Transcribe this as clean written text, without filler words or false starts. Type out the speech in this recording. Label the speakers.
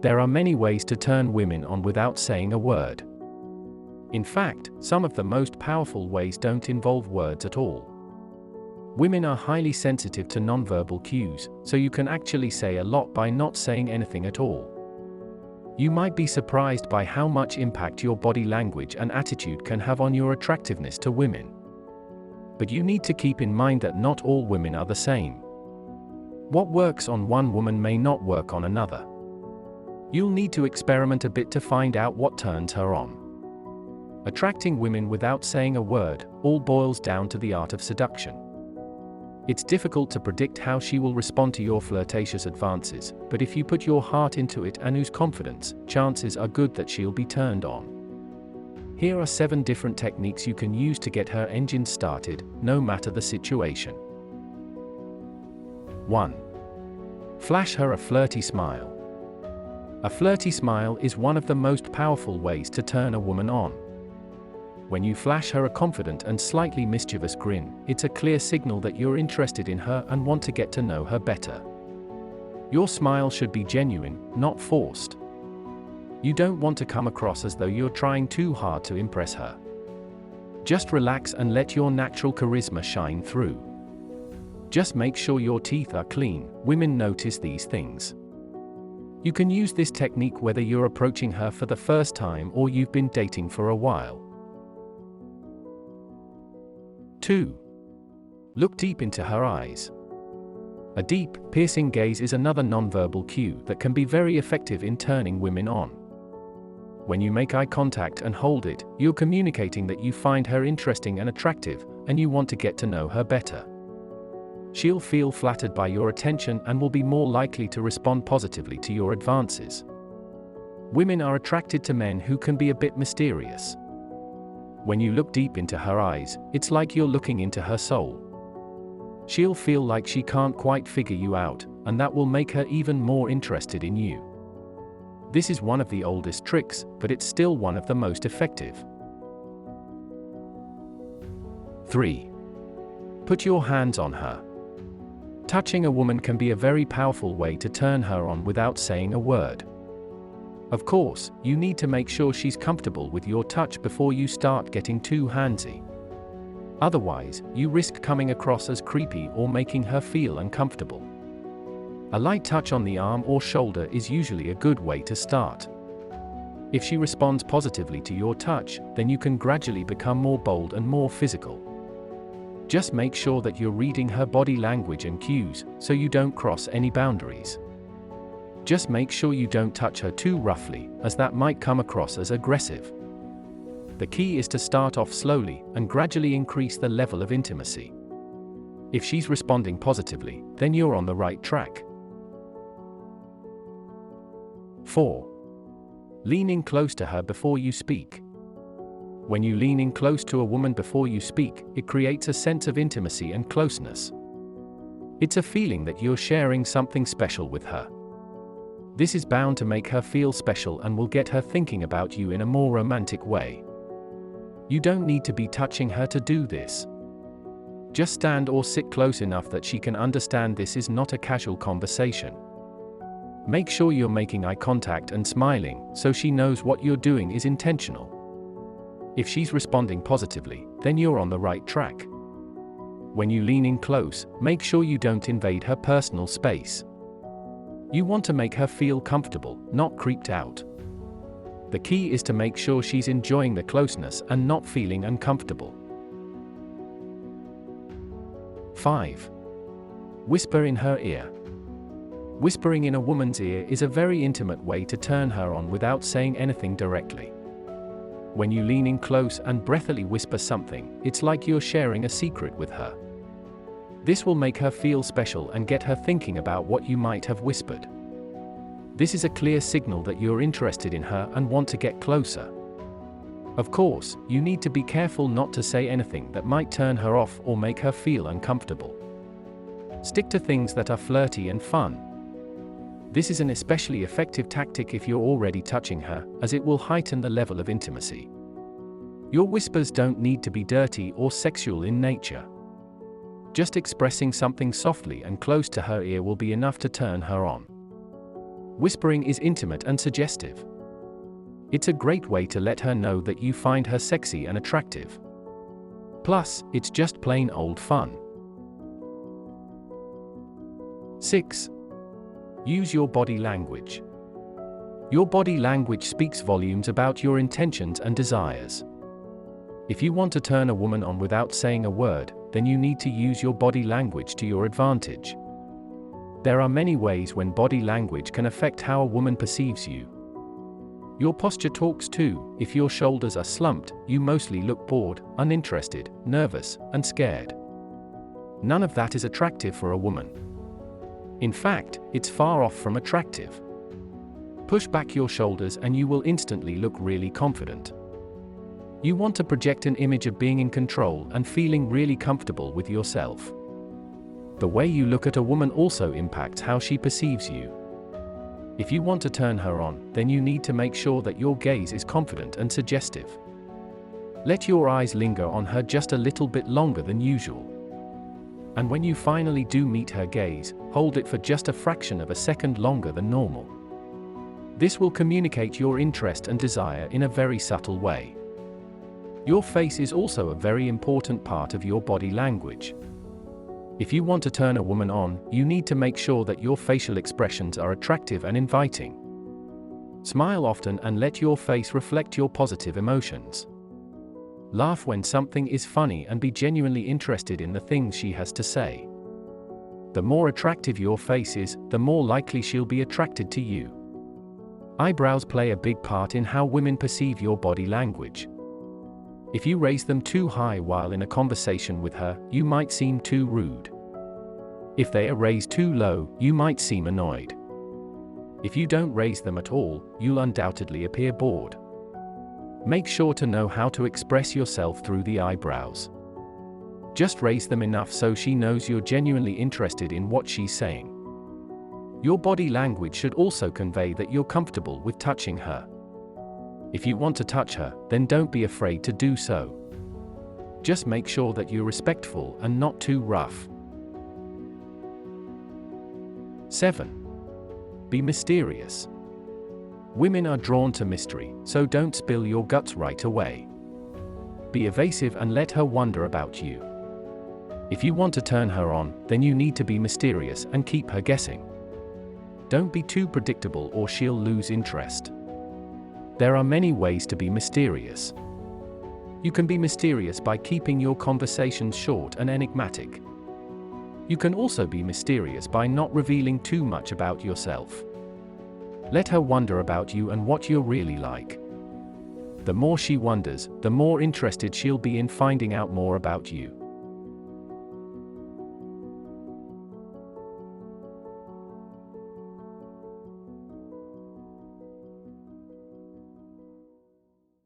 Speaker 1: There are many ways to turn women on without saying a word. In fact, some of the most powerful ways don't involve words at all. Women are highly sensitive to nonverbal cues, so you can actually say a lot by not saying anything at all. You might be surprised by how much impact your body language and attitude can have on your attractiveness to women. But you need to keep in mind that not all women are the same. What works on one woman may not work on another. You'll need to experiment a bit to find out what turns her on. Attracting women without saying a word all boils down to the art of seduction. It's difficult to predict how she will respond to your flirtatious advances, but if you put your heart into it and ooze confidence, chances are good that she'll be turned on. Here are 7 different techniques you can use to get her engine started, no matter the situation. 1. Flash her a flirty smile. A flirty smile is one of the most powerful ways to turn a woman on. When you flash her a confident and slightly mischievous grin, it's a clear signal that you're interested in her and want to get to know her better. Your smile should be genuine, not forced. You don't want to come across as though you're trying too hard to impress her. Just relax and let your natural charisma shine through. Just make sure your teeth are clean. Women notice these things. You can use this technique whether you're approaching her for the first time or you've been dating for a while. 2. Look deep into her eyes. A deep, piercing gaze is another nonverbal cue that can be very effective in turning women on. When you make eye contact and hold it, you're communicating that you find her interesting and attractive, and you want to get to know her better. She'll feel flattered by your attention and will be more likely to respond positively to your advances. Women are attracted to men who can be a bit mysterious. When you look deep into her eyes, it's like you're looking into her soul. She'll feel like she can't quite figure you out, and that will make her even more interested in you. This is one of the oldest tricks, but it's still one of the most effective. 3. Put your hands on her. Touching a woman can be a very powerful way to turn her on without saying a word. Of course, you need to make sure she's comfortable with your touch before you start getting too handsy. Otherwise, you risk coming across as creepy or making her feel uncomfortable. A light touch on the arm or shoulder is usually a good way to start. If she responds positively to your touch, then you can gradually become more bold and more physical. Just make sure that you're reading her body language and cues, so you don't cross any boundaries. Just make sure you don't touch her too roughly, as that might come across as aggressive. The key is to start off slowly and gradually increase the level of intimacy. If she's responding positively, then you're on the right track. 4. Lean in close to her before you speak. When you lean in close to a woman before you speak, it creates a sense of intimacy and closeness. It's a feeling that you're sharing something special with her. This is bound to make her feel special and will get her thinking about you in a more romantic way. You don't need to be touching her to do this. Just stand or sit close enough that she can understand this is not a casual conversation. Make sure you're making eye contact and smiling, so she knows what you're doing is intentional. If she's responding positively, then you're on the right track. When you lean in close, make sure you don't invade her personal space. You want to make her feel comfortable, not creeped out. The key is to make sure she's enjoying the closeness and not feeling uncomfortable. 5. Whisper in her ear. Whispering in a woman's ear is a very intimate way to turn her on without saying anything directly. When you lean in close and breathily whisper something, it's like you're sharing a secret with her. This will make her feel special and get her thinking about what you might have whispered. This is a clear signal that you're interested in her and want to get closer. Of course, you need to be careful not to say anything that might turn her off or make her feel uncomfortable. Stick to things that are flirty and fun. This is an especially effective tactic if you're already touching her, as it will heighten the level of intimacy. Your whispers don't need to be dirty or sexual in nature. Just expressing something softly and close to her ear will be enough to turn her on. Whispering is intimate and suggestive. It's a great way to let her know that you find her sexy and attractive. Plus, it's just plain old fun. 6. Use your body language. Your body language speaks volumes about your intentions and desires. If you want to turn a woman on without saying a word, then you need to use your body language to your advantage. There are many ways when body language can affect how a woman perceives you. Your posture talks too. If your shoulders are slumped, you mostly look bored, uninterested, nervous, and scared. None of that is attractive for a woman. In fact, it's far off from attractive. Push back your shoulders and you will instantly look really confident. You want to project an image of being in control and feeling really comfortable with yourself. The way you look at a woman also impacts how she perceives you. If you want to turn her on, then you need to make sure that your gaze is confident and suggestive. Let your eyes linger on her just a little bit longer than usual. And when you finally do meet her gaze, hold it for just a fraction of a second longer than normal. This will communicate your interest and desire in a very subtle way. Your face is also a very important part of your body language. If you want to turn a woman on, you need to make sure that your facial expressions are attractive and inviting. Smile often and let your face reflect your positive emotions. Laugh when something is funny and be genuinely interested in the things she has to say. The more attractive your face is, the more likely she'll be attracted to you. Eyebrows play a big part in how women perceive your body language. If you raise them too high while in a conversation with her, you might seem too rude. If they are raised too low, you might seem annoyed. If you don't raise them at all, you'll undoubtedly appear bored. Make sure to know how to express yourself through the eyebrows. Just raise them enough so she knows you're genuinely interested in what she's saying. Your body language should also convey that you're comfortable with touching her. If you want to touch her, then don't be afraid to do so. Just make sure that you're respectful and not too rough. 7. Be mysterious. Women are drawn to mystery, so don't spill your guts right away. Be evasive and let her wonder about you. If you want to turn her on, then you need to be mysterious and keep her guessing. Don't be too predictable or she'll lose interest. There are many ways to be mysterious. You can be mysterious by keeping your conversations short and enigmatic. You can also be mysterious by not revealing too much about yourself. Let her wonder about you and what you're really like. The more she wonders, the more interested she'll be in finding out more about you.